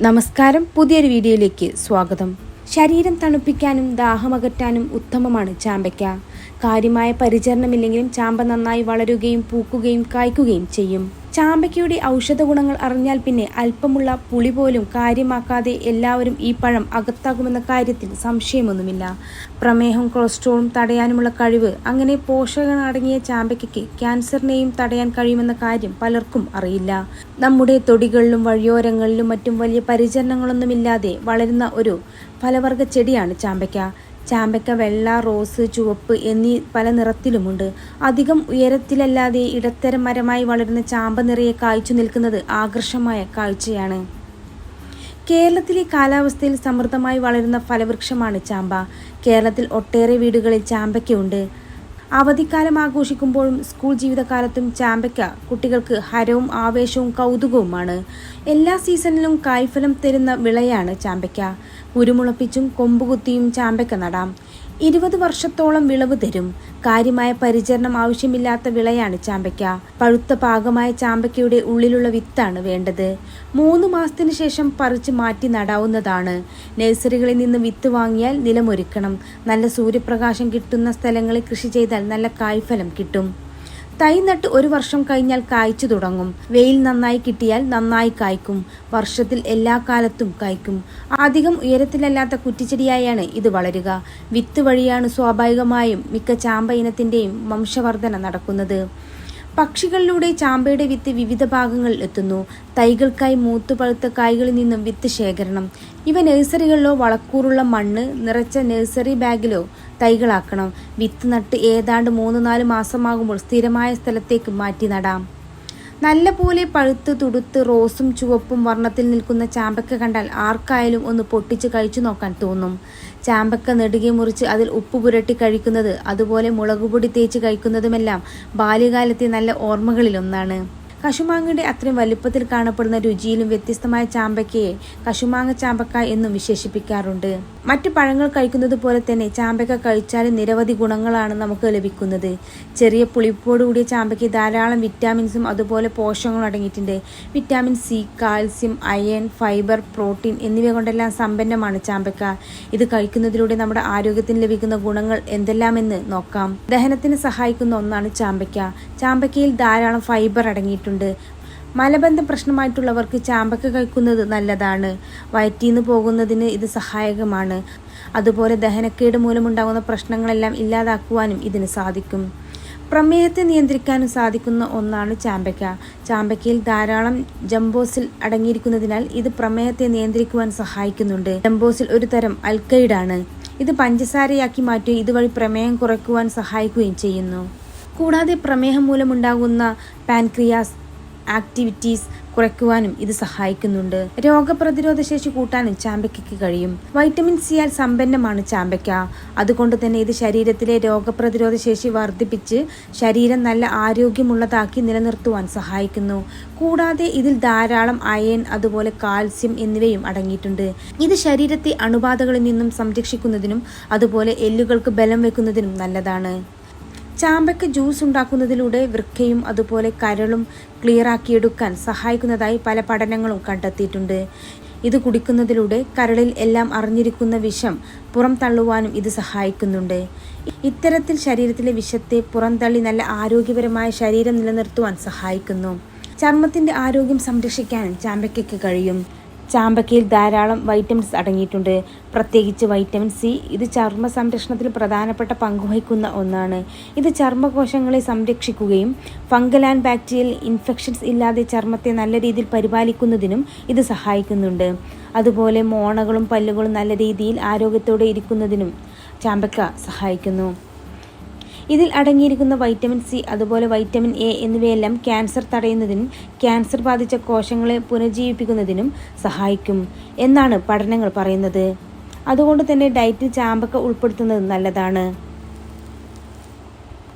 നമസ്കാരം, പുതിയൊരു വീഡിയോയിലേക്ക് സ്വാഗതം. ശരീരം തണുപ്പിക്കാനും ദാഹമകറ്റാനും ഉത്തമമാണ് ചാമ്പയ്ക്ക. കാര്യമായ പരിചരണമില്ലെങ്കിലും ചാമ്പ നന്നായി വളരുകയും പൂക്കുകയും കായ്ക്കുകയും ചെയ്യും. ചാമ്പയ്ക്കയുടെ ഔഷധ ഗുണങ്ങൾ അറിഞ്ഞാൽ പിന്നെ അല്പമുള്ള പുളി പോലും കാര്യമാക്കാതെ എല്ലാവരും ഈ പഴം അകത്താകുമെന്ന കാര്യത്തിൽ സംശയമൊന്നുമില്ല. പ്രമേഹം, കൊളസ്ട്രോളും തടയാനുമുള്ള കഴിവ്, അങ്ങനെ പോഷകങ്ങളടങ്ങിയ ചാമ്പയ്ക്കയ്ക്ക് ക്യാൻസറിനെയും തടയാൻ കഴിയുമെന്ന കാര്യം പലർക്കും അറിയില്ല. നമ്മുടെ തൊടികളിലും വഴിയോരങ്ങളിലും മറ്റും വലിയ പരിചരണങ്ങളൊന്നുമില്ലാതെ വളരുന്ന ഒരു ഫലവർഗ ചെടിയാണ് ചാമ്പയ്ക്ക. ചാമ്പയ്ക്ക വെള്ള, റോസ്, ചുവപ്പ് എന്നീ പല നിറത്തിലുമുണ്ട്. അധികം ഉയരത്തിലല്ലാതെ ഇടത്തരം മരമായി വളരുന്ന ചാമ്പ നിറയെ കായ്ച്ചു നിൽക്കുന്നത് ആകർഷമായ കാഴ്ചയാണ്. കേരളത്തിലെ കാലാവസ്ഥയിൽ സമൃദ്ധമായി വളരുന്ന ഫലവൃക്ഷമാണ് ചാമ്പ. കേരളത്തിൽ ഒട്ടേറെ വീടുകളിൽ ചാമ്പയ്ക്കയുണ്ട്. അവധിക്കാലം ആഘോഷിക്കുമ്പോഴും സ്കൂൾ ജീവിതകാലത്തും ചാമ്പയ്ക്ക കുട്ടികൾക്ക് ഹരവും ആവേശവും കൗതുകവുമാണ്. എല്ലാ സീസണിലും കായ്ഫലം തരുന്ന വിളയാണ് ചാമ്പയ്ക്ക. കുരുമുളപ്പിച്ചും കൊമ്പുകുത്തിയും ചാമ്പയ്ക്ക നടാം. 20 വർഷത്തോളം വിളവ് തരും. കാര്യമായ പരിചരണം ആവശ്യമില്ലാത്ത വിളയാണ് ചാമ്പയ്ക്ക. പഴുത്ത പാകമായ ചാമ്പയ്ക്കയുടെ ഉള്ളിലുള്ള വിത്താണ് വേണ്ടത്. 3 മാസത്തിന് ശേഷം പറിച്ച് മാറ്റി നടാവുന്നതാണ്. നഴ്സറികളിൽ നിന്ന് വിത്ത് വാങ്ങിയാൽ നിലമൊരുക്കണം. നല്ല സൂര്യപ്രകാശം കിട്ടുന്ന സ്ഥലങ്ങളിൽ കൃഷി ചെയ്താൽ നല്ല കായ്ഫലം കിട്ടും. തൈ നട്ട് 1 വർഷം കഴിഞ്ഞാൽ കായ്ച്ചു തുടങ്ങും. വെയിൽ നന്നായി കിട്ടിയാൽ നന്നായി കായ്ക്കും. വർഷത്തിൽ എല്ലാ കാലത്തും കായ്ക്കും. അധികം ഉയരത്തിലല്ലാത്ത കുറ്റിച്ചെടിയായാണ് ഇത് വളരുക. വിത്ത് വഴിയാണ് സ്വാഭാവികമായും മിക്ക ചാമ്പ ഇനത്തിൻ്റെയും വംശവർധന നടക്കുന്നത്. പക്ഷികളിലൂടെ ചാമ്പയുടെ വിത്ത് വിവിധ ഭാഗങ്ങളിൽ എത്തുന്നു. തൈകൾക്കായി മൂത്തു പഴുത്ത കായ്കളിൽ നിന്നും വിത്ത് ശേഖരണം. ഇവ നഴ്സറികളിലോ വളക്കൂറുള്ള മണ്ണ് നിറച്ച നഴ്സറി ബാഗിലോ തൈകളാക്കണം. വിത്ത് നട്ട് ഏതാണ്ട് 3-4 മാസമാകുമ്പോൾ സ്ഥിരമായ സ്ഥലത്തേക്ക് മാറ്റി നടാം. നല്ല പോലെ പഴുത്ത് തുടുത്ത് റോസും ചുവപ്പും വർണ്ണത്തിൽ നിൽക്കുന്ന ചാമ്പയ്ക്ക കണ്ടാൽ ആർക്കായാലും ഒന്ന് പൊട്ടിച്ച് കഴിച്ചു നോക്കാൻ തോന്നും. ചാമ്പയ്ക്ക നെടുകെ മുറിച്ച് അതിൽ ഉപ്പ് പുരട്ടി കഴിക്കുന്നത്, അതുപോലെ മുളകുപൊടി തേച്ച് കഴിക്കുന്നതുമെല്ലാം ബാല്യകാലത്തെ നല്ല ഓർമ്മകളിലൊന്നാണ്. കശുമാങ്ങയുടെ അത്രയും വലിപ്പത്തിൽ കാണപ്പെടുന്ന രുചിയിലും വ്യത്യസ്തമായ ചാമ്പയ്ക്കയെ കശുമാങ്ങ ചാമ്പക്ക എന്നും വിശേഷിപ്പിക്കാറുണ്ട്. മറ്റു പഴങ്ങൾ കഴിക്കുന്നത് പോലെ തന്നെ ചാമ്പയ്ക്ക കഴിച്ചാലും നിരവധി ഗുണങ്ങളാണ് നമുക്ക് ലഭിക്കുന്നത്. ചെറിയ പുളിപ്പോടുകൂടിയ ചാമ്പയ്ക്ക് ധാരാളം വിറ്റാമിൻസും അതുപോലെ പോഷകങ്ങളും അടങ്ങിയിട്ടുണ്ട്. Vitamin C, calcium, iron, fibre, protein എന്നിവ കൊണ്ടെല്ലാം സമ്പന്നമാണ് ചാമ്പയ്ക്ക. ഇത് കഴിക്കുന്നതിലൂടെ നമ്മുടെ ആരോഗ്യത്തിന് ലഭിക്കുന്ന ഗുണങ്ങൾ എന്തെല്ലാമെന്ന് നോക്കാം. ദഹനത്തിന് സഹായിക്കുന്ന ഒന്നാണ് ചാമ്പയ്ക്ക. ചാമ്പയ്ക്കയിൽ ധാരാളം ഫൈബർ അടങ്ങിയിട്ടുണ്ട്. മലബന്ധം പ്രശ്നമായിട്ടുള്ളവർക്ക് ചാമ്പയ്ക്ക കഴിക്കുന്നത് നല്ലതാണ്. വയറ്റിന്ന് പോകുന്നതിന് ഇത് സഹായകമാണ്. അതുപോലെ ദഹനക്കേട് മൂലമുണ്ടാകുന്ന പ്രശ്നങ്ങളെല്ലാം ഇല്ലാതാക്കുവാനും ഇതിന് സാധിക്കും. പ്രമേഹത്തെ നിയന്ത്രിക്കാനും സാധിക്കുന്ന ഒന്നാണ് ചാമ്പയ്ക്ക. ചാമ്പയ്ക്കയിൽ ധാരാളം ജംബോസിൽ അടങ്ങിയിരിക്കുന്നതിനാൽ ഇത് പ്രമേഹത്തെ നിയന്ത്രിക്കുവാൻ സഹായിക്കുന്നുണ്ട്. ജംബോസിൽ ഒരു തരം അൽക്കൈഡാണ്. ഇത് പഞ്ചസാരയാക്കി മാറ്റുകയും ഇതുവഴി പ്രമേഹം കുറയ്ക്കുവാൻ സഹായിക്കുകയും ചെയ്യുന്നു. കൂടാതെ പ്രമേഹം മൂലമുണ്ടാകുന്ന പാൻക്രിയാസ് ആക്ടിവിറ്റീസ് കുറയ്ക്കുവാനും ഇത് സഹായിക്കുന്നുണ്ട്. രോഗപ്രതിരോധ ശേഷി കൂട്ടാനും ചാമ്പയ്ക്കയ്ക്ക് കഴിയും. വൈറ്റമിൻ സിയാൽ സമ്പന്നമാണ് ചാമ്പയ്ക്ക. അതുകൊണ്ട് തന്നെ ഇത് ശരീരത്തിലെ രോഗപ്രതിരോധ ശേഷി വർദ്ധിപ്പിച്ച് ശരീരം നല്ല ആരോഗ്യമുള്ളതാക്കി നിലനിർത്തുവാൻ സഹായിക്കുന്നു. കൂടാതെ ഇതിൽ ധാരാളം അയൺ, അതുപോലെ കാൽസ്യം എന്നിവയും അടങ്ങിയിട്ടുണ്ട്. ഇത് ശരീരത്തെ അണുബാധകളിൽ നിന്നും സംരക്ഷിക്കുന്നതിനും അതുപോലെ എല്ലുകൾക്ക് ബലം വെക്കുന്നതിനും നല്ലതാണ്. ചാമ്പയ്ക്ക ജ്യൂസ് ഉണ്ടാക്കുന്നതിലൂടെ വൃക്കയും അതുപോലെ കരളും ക്ലിയറാക്കിയെടുക്കാൻ സഹായിക്കുന്നതായി പല പഠനങ്ങളും കണ്ടെത്തിയിട്ടുണ്ട്. ഇത് കുടിക്കുന്നതിലൂടെ കരളിൽ എല്ലാം അറിഞ്ഞിരിക്കുന്ന വിഷം പുറം തള്ളുവാനും ഇത് സഹായിക്കുന്നുണ്ട്. ഇത്തരത്തിൽ ശരീരത്തിലെ വിഷത്തെ പുറന്തള്ളി നല്ല ആരോഗ്യപരമായ ശരീരം നിലനിർത്തുവാൻ സഹായിക്കുന്നു. ചർമ്മത്തിൻ്റെ ആരോഗ്യം സംരക്ഷിക്കാനും ചാമ്പയ്ക്കയ്ക്ക് കഴിയും. ചാമ്പയ്ക്കയിൽ ധാരാളം വൈറ്റമിൻസ് അടങ്ങിയിട്ടുണ്ട്. പ്രത്യേകിച്ച് വൈറ്റമിൻ സി. ഇത് ചർമ്മ സംരക്ഷണത്തിൽ പ്രധാനപ്പെട്ട പങ്കുവഹിക്കുന്ന ഒന്നാണ്. ഇത് ചർമ്മകോശങ്ങളെ സംരക്ഷിക്കുകയും ഫംഗൽ ആൻഡ് ബാക്ടീരിയൽ ഇൻഫെക്ഷൻസ് ഇല്ലാതെ ചർമ്മത്തെ നല്ല രീതിയിൽ പരിപാലിക്കുന്നതിനും ഇത് സഹായിക്കുന്നുണ്ട്. അതുപോലെ മോണകളും പല്ലുകളും നല്ല രീതിയിൽ ആരോഗ്യത്തോടെ ഇരിക്കുന്നതിനും ചാമ്പയ്ക്ക സഹായിക്കുന്നു. ഇതിൽ അടങ്ങിയിരിക്കുന്ന വൈറ്റമിൻ സി, അതുപോലെ വൈറ്റമിൻ എ എന്നിവയെല്ലാം ക്യാൻസർ തടയുന്നതിനും ക്യാൻസർ ബാധിച്ച കോശങ്ങളെ പുനരുജ്ജീവിപ്പിക്കുന്നതിനും സഹായിക്കും എന്നാണ് പഠനങ്ങൾ പറയുന്നത്. അതുകൊണ്ട് തന്നെ ഡയറ്റിൽ ചാമ്പയ്ക്ക ഉൾപ്പെടുത്തുന്നത് നല്ലതാണ്.